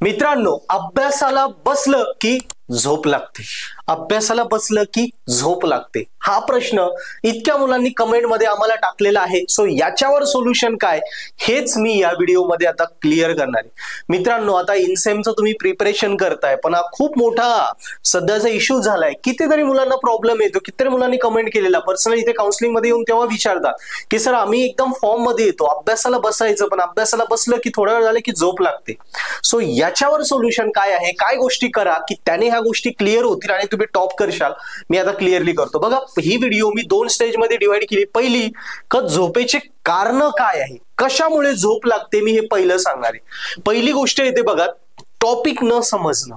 मित्रांनो, अभ्यासाला बसलं की झोप लागते. अभ्यासाला बसलं की झोप लागते, हा प्रश्न इतक्या मुलांनी कमेंट मध्ये आम्हाला टाकलेला आहे. सो याच्यावर सोल्युशन काय हेच मी या व्हिडिओ मध्ये आता क्लिअर करणार आहे. मित्रांनो, आता इनसेमचं तुम्ही प्रिपरेशन करताय, पण हा खूप मोठा सध्याचा इश्यू झालाय. कितीतरी मुलांना प्रॉब्लेम येतो. कितीतरी मुलांनी कमेंट केलेला, पर्सनली इथे काउन्सिलिंग मध्ये येऊन तेव्हा विचारतात की सर आम्ही एकदम फॉर्म मध्ये येतो, अभ्यासाला बसायचं, पण अभ्यासाला बसलं की थोडा वेळ झालं की झोप लागते. सो याच्यावर सोल्युशन काय आहे, काय गोष्टी करा की त्याने ह्या गोष्टी क्लिअर होतील आणि तुम्ही टॉप करशाल. मी आता क्लिअरली करतो. बघा, ही व्हिडिओ मी 2 स्टेज मध्ये डिवाइड केली. पहिली, झोपेचे कारण काय आहे, कशामुळे झोप लागते, मी हे पहिलं सांगणार आहे. पहिली गोष्ट येते बघा, टॉपिक न समजणं.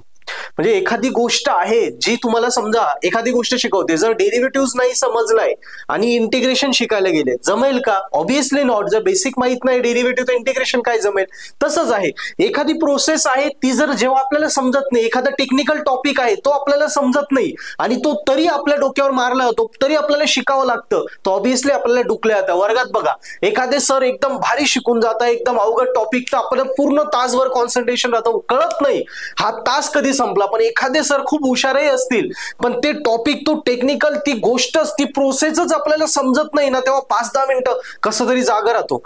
म्हणजे एखादी गोष्ट आहे जी तुम्हाला, समजा एखादी गोष्ट शिकवते, जर डेरिव्हेटिव्ह नाही समजलाय आणि इंटिग्रेशन शिकायला गेले, जमेल का? Obviously not. जर बेसिक माहित नाही डेरिव्हेटिव्ह, तर इंटिग्रेशन काय जमेल? तसंच आहे, एखादी प्रोसेस आहे ती जर जेव्हा आपल्याला समजत नाही, एखादा टेक्निकल टॉपिक आहे तो आपल्याला समजत नाही आणि तो तरी आपल्या डोक्यावर मारला जातो, तरी आपल्याला शिकावं लागतं, तो ऑब्विसली आपल्याला डुकल्या जातं. वर्गात बघा, एखादे सर एकदम भारी शिकून जातात, एकदम अवघड टॉपिक, तर आपल्याला पूर्ण तासभर कॉन्सन्ट्रेशन राहतं, कळत नाही हा तास कधी संपला. पण एखादे सर खूप हुशारही असतील, पण ते टॉपिक, तो टेक्निकल, ती गोष्टच, ती प्रोसेसच आपल्याला समजत नाही ना, तेव्हा 5-10 मिनिटं कसं तरी जागा राहतो,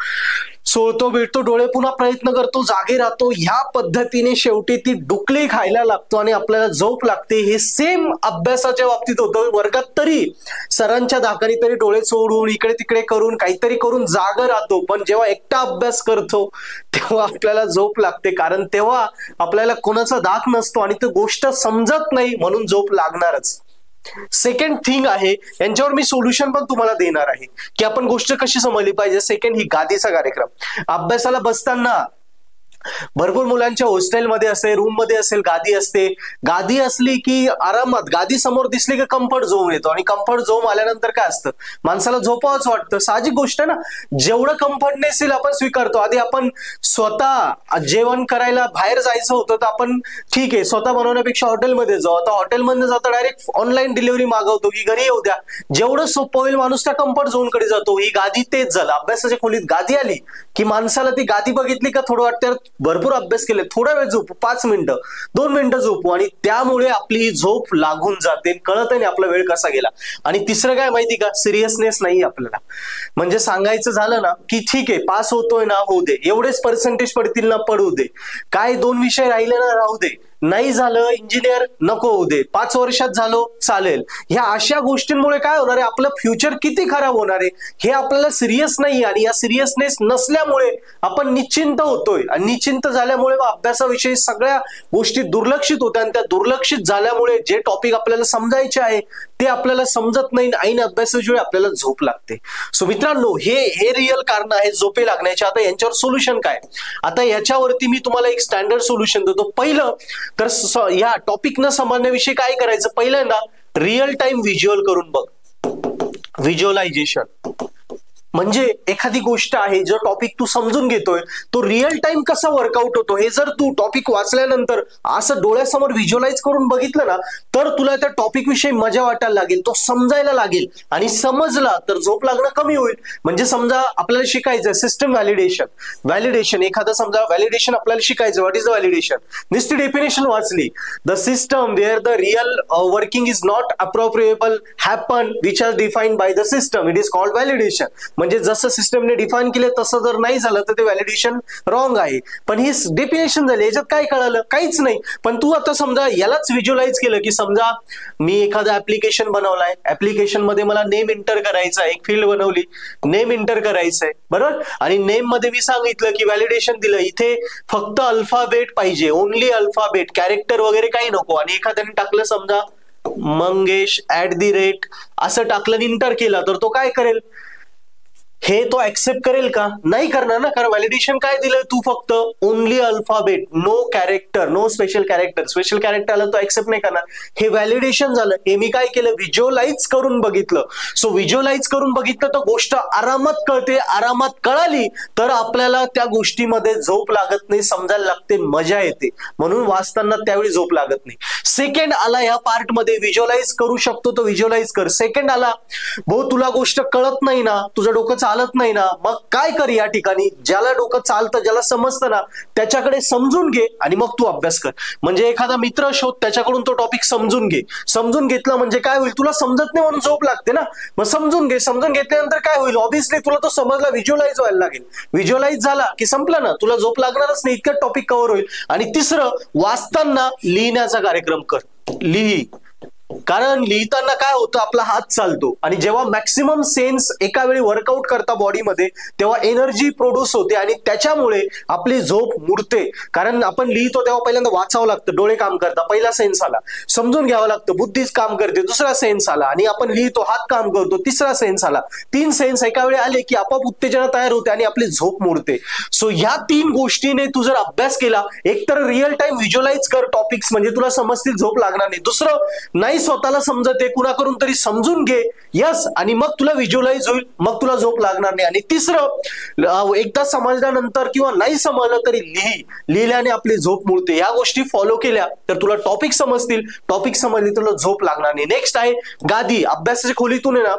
सोळतो भेटतो, डोळे पुन्हा प्रयत्न करतो, जागे राहतो. ह्या पद्धतीने शेवटी ती डुकली खायला लागतो आणि आपल्याला झोप लागते. हे सेम अभ्यासाच्या बाबतीत होतं. वर्गात तरी सरांच्या धाकानी तरी डोळे सोडून इकडे तिकडे करून काहीतरी करून जागा राहतो, पण जेव्हा एकटा अभ्यास करतो तेव्हा आपल्याला झोप लागते, कारण तेव्हा आपल्याला कोणाचा धाक नसतो आणि ती गोष्ट समजत नाही, म्हणून झोप लागणारच. सेकंड थिंग आहे, यांच्यावर मी सोल्युशन पण तुम्हाला देणार आहे की आपण गोष्ट कशी समजली पाहिजे. सेकंड, ही गादीचा कार्यक्रम. अभ्यासाला बसताना भरपूर मुलांच्या हॉस्टेलमध्ये असेल, रूम मध्ये असेल, गादी असते. गादी असली की आरामात, गादी समोर दिसली की कम्फर्ट झोन येतो आणि कम्फर्ट झोन आल्यानंतर काय असतं, माणसाला झोपावंच वाटतं. साहजिक गोष्ट आहे ना. जेवढं कम्फर्टनेस येईल आपण स्वीकारतो. आधी आपण स्वतः जेवण करायला बाहेर जायचं होतं, तर आपण ठीक आहे, स्वतः बनवण्यापेक्षा हॉटेलमध्ये जाऊ. आता हॉटेलमध्ये जाता डायरेक्ट ऑनलाईन डिलिव्हरी मागवतो की घरी येऊ द्या. जेवढं सोपं होईल माणूस त्या कम्फर्ट झोन कडे जातो. ही गादी तेच झालं. अभ्यासाच्या खोलीत गादी आली की माणसाला ती गादी बघितली का थोडं वाटतं भरपूर अभ्यास केले, थोडा वेळ झोपू, 5 मिनिटं 2 मिनिटं झोपू, आणि त्यामुळे आपली ही झोप लागून जाते, कळत नाही आपला वेळ कसा गेला. आणि तिसरं काय माहिती का, सिरियसनेस नाही आपल्याला. म्हणजे सांगायचं झालं ना की ठीक आहे, पास होतोय ना, होऊ दे, एवढेच पर्सेंटेज पडतील ना, पडू दे, काय 2 विषय राहिले ना, राहू दे, नाही झालं इंजिनियर, नको होऊ दे, 5 वर्षात झालो चालेल. ह्या अशा गोष्टींमुळे काय होणार आहे, आपलं फ्युचर किती खराब होणार आहे हे आपल्याला सिरियस नाही. आणि या सिरियसनेस नसल्यामुळे आपण निश्चिंत होतोय, आणि निश्चिंत झाल्यामुळे अभ्यासाविषयी सगळ्या गोष्टी दुर्लक्षित होत्या, आणि त्या दुर्लक्षित झाल्यामुळे जे टॉपिक आपल्याला समजायचे आहे ते आपल्याला समजत नाही, ऐन अभ्यासाच्या वेळी आपल्याला झोप लागते. सो मित्रांनो, हे रिअल कारण आहे झोपे लागण्याचे. आता यांच्यावर सोल्युशन काय, आता याच्यावरती मी तुम्हाला एक स्टँडर्ड सोल्युशन देतो. पहिलं तर या टॉपिक न समजण्याविषयी काय करायचं, पहिल्यांदा रिअल टाइम व्हिज्युअल करून बघ. व्हिज्युअलायझेशन म्हणजे एखादी गोष्ट आहे, जो टॉपिक तू समजून घेतोय तो रिअल टाइम कसा वर्कआउट होतो, हे जर तू टॉपिक वाचल्यानंतर असं डोळ्यासमोर व्हिज्युअलाइज करून बघितलं ना, तर तुला त्या टॉपिक विषयी मजा वाटायला लागेल, तो समजायला लागेल, आणि समजला तर झोप लागणं कमी होईल. म्हणजे समजा आपल्याला शिकायचं सिस्टम व्हॅलिडेशन, एखादं समजा व्हॅलिडेशन आपल्याला शिकायचं, व्हॉट इज द व्हॅलिडेशन, नुसती डेफिनेशन वाचली, the system where the real working is not appropriable happen which are defined by the system, it is called validation. म्हणजे जसं सिस्टमने डिफाईन केलं तसं जर नाही झालं तर ते व्हॅलिडेशन रॉंग आहे. पण ही डेफिनेशन झाली, याच्यात काय कळालं, काहीच नाही. पण तू आता समजा यालाच व्हिज्युअलाइज केलं की समजा मी एखादं ऍप्लिकेशन बनवलाय, ऍप्लिकेशन मध्ये मला नेम एंटर करायचा, एक फील्ड बनवली, नेम एंटर करायचंय, बरोबर, आणि नेम मध्ये मी सांगितलं की व्हॅलिडेशन दिलं, इथे फक्त अल्फाबेट पाहिजे, ओनली अल्फाबेट, कॅरेक्टर वगैरे काही नको. आणि एखाद्याने टाकलं समजा मंगेश @ असं टाकलं, एंटर केला, तर तो काय करेल, हे तो ऍक्सेप्ट करेल का? नाही करणार ना, कारण व्हॅलिडेशन काय दिलंय, तू फक्त only alphabet, no character, no special character. स्पेशल कॅरेक्टरला तो ऍक्सेप्ट नाही करणार. हे व्हॅलिडेशन झालं. हे मी काय केलं, व्हिज्युअलाइज करून बघितलं. सो व्हिज्युअलाइज करून बघितलं तर गोष्ट आरामात कळते, आरामात कळाली तर आपल्याला त्या गोष्टीमध्ये झोप लागत नाही, समजायला लागते, मजा येते, म्हणून वाचताना त्यावेळी झोप लागत नाही. सेकंड आला या पार्ट मध्ये, व्हिज्युअलाइज करू शकतो तो व्हिज्युअलाइज कर. सेकंड आला, भाऊ तुला गोष्ट कळत नाही ना, तुझं डोकं चालत नाही ना, मग काय कर या ठिकाणी, ज्याला डोकं चालतं, ज्याला समजतं ना, त्याच्याकडे समजून घे आणि मग तू अभ्यास कर. म्हणजे एखादा मित्र शोध, त्याच्याकडून तो टॉपिक समजून घे. समजून घेतलं म्हणजे काय होईल, तुला समजत नाही म्हणून झोप लागते ना, मग समजून घे. समजून घेतल्यानंतर काय होईल, ऑब्व्हियसली तुला तो समजला, व्हिज्युअलाइज व्हायला लागेल. व्हिज्युअलाइज झाला की संपलं ना, तुला झोप लागणारच नाही, इतकं टॉपिक कव्हर होईल. आणि तिसरं, वाचताना लिहिण्याचा कार्यक्रम कर. लिही, कारण लिहिताना काय होतं, आपला हात चालतो आणि जेव्हा मॅक्सिमम सेन्स एका वेळी वर्कआउट करता बॉडीमध्ये, तेव्हा एनर्जी प्रोड्यूस होते आणि त्याच्यामुळे आपली झोप मुरते. कारण आपण लिहितो तेव्हा पहिल्यांदा वाचावं लागतं, डोळे काम करतात, पहिला सेन्स आला, समजून घ्यावं लागतं, बुद्धीच काम करते, दुसरा सेन्स आला, आणि आपण लिहितो, हात काम करतो, तिसरा सेन्स आला. 3 सेन्स एका वेळी आले की आपोआप उत्तेजना तयार होते आणि आपली झोप मुरते. सो ह्या 3 गोष्टीने तू जर अभ्यास केला, एकतर रिअल टाइम व्हिज्युअलाइज कर टॉपिक्स, म्हणजे तुला समजतील, झोप लागणार नाही. दुसरं, नाही स्वतःला समजत आहे, कुणाकडून तरी समजून घे, यस, आणि मग तुला व्हिज्युअलाइज होईल, मग तुला झोप लागणार नाही. आणि तिसरं, एकदा समजल्यानंतर किंवा नाही समजलं तरी लिहिल्याने आपली झोप मुळते. या गोष्टी फॉलो केल्या तर तुला टॉपिक समजतील, टॉपिक समजली तुला झोप लागणार नाही. नेक्स्ट आहे गादी. अभ्यासाच्या खोलीतून आहे ना,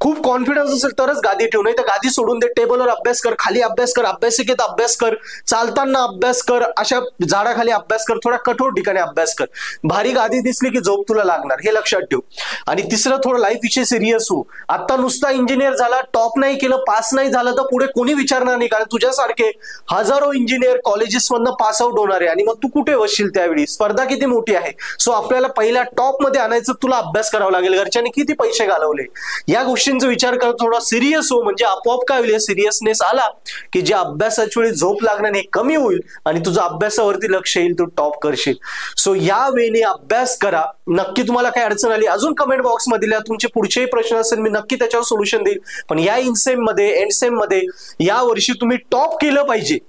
खूप कॉन्फिडन्स असेल तरच गादी ठेव, नाही तर गादी सोडून दे. टेबलवर अभ्यास कर, खाली अभ्यास कर, अभ्यासिकेत अभ्यास कर, चालताना अभ्यास कर, अशा झाडाखाली अभ्यास कर, थोडा कठोर ठिकाणी अभ्यास कर. भारी गादी दिसली की झोप तुला लागणार, हे लक्षात ठेव. आणि तिसरं, थोडं लाईफ विषयी सिरियस हो. आता नुसता इंजिनियर झाला, टॉप नाही केलं, पास नाही झालं तर पुढे कोणी विचारणार नाही, कारण तुझ्यासारखे हजारो इंजिनियर कॉलेजेस मधनं पास आउट होणार आहे आणि मग तू कुठे बसशील त्यावेळी, स्पर्धा किती मोठी आहे. सो आपल्याला पहिल्या टॉप मध्ये आणायचं, तुला अभ्यास करावा लागेल. घरच्यांनी किती पैसे घालवले, या गोष्टींचा विचार कर, थोडा सिरियस हो, म्हणजे आपोआप काय होईल, सिरियसनेस आला की जे अभ्यासाच्या वेळी झोप लागण्याने कमी होईल आणि तुझं अभ्यासावरती लक्ष येईल, तू टॉप करशील. सो या वेळी अभ्यास करा. नक्की तुम्हाला काय अडचण आली अजून कमेंट बॉक्स मध्ये लिहा, तुमचे पुढचेही प्रश्न असेल मी नक्की त्याच्यावर सोल्युशन देईल. पण या इनसेम मध्ये, एंड सेम मध्ये या वर्षी तुम्ही टॉप केलं पाहिजे,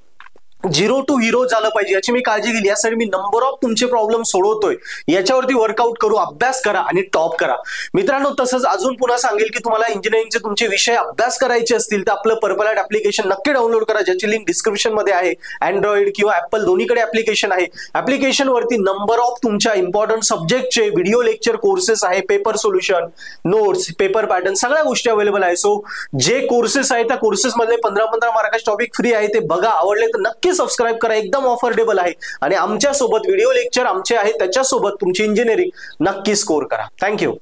0 to हीरो झालं पाहिजे, याची मी काळजी घेतली. यासाठी मी नंबर ऑफ तुमचे प्रॉब्लेम सोडवतोय, याच्यावरती वर्कआउट करू, अभ्यास करा आणि टॉप करा मित्रांनो. तसंच अजून पुन्हा सांगेल की तुम्हाला इंजिनिअरिंगचे तुमचे विषय अभ्यास करायचे असतील तर आपलं पर्पल ऍप्लिकेशन नक्की डाउनलोड करा, ज्याची लिंक डिस्क्रिप्शन मध्ये आहे. अँड्रॉइड किंवा ऍपल दोन्हीकडे ऍप्लिकेशन आहे. ऍप्लिकेशन वरती नंबर ऑफ तुमच्या इम्पॉर्टंट सब्जेक्टचे व्हिडिओ लेक्चर कोर्सेस आहे, paper solution, notes, paper pattern, सगळ्या गोष्टी अवेलेबल आहे. सो जे कोर्सेस आहेत त्या कोर्सेस मधले 15-15 मार्काचे टॉपिक फ्री आहे, ते बघा, आवडले तर नक्की सबस्क्राइब करा, एकदम ऑफर्डेबल आहे. आणि आमच्या सोबत व्हिडिओ लेक्चर आमचे आहे, त्याच्यासोबत तुमची इंजिनिअरिंग नक्की स्कोर करा. थँक्यू.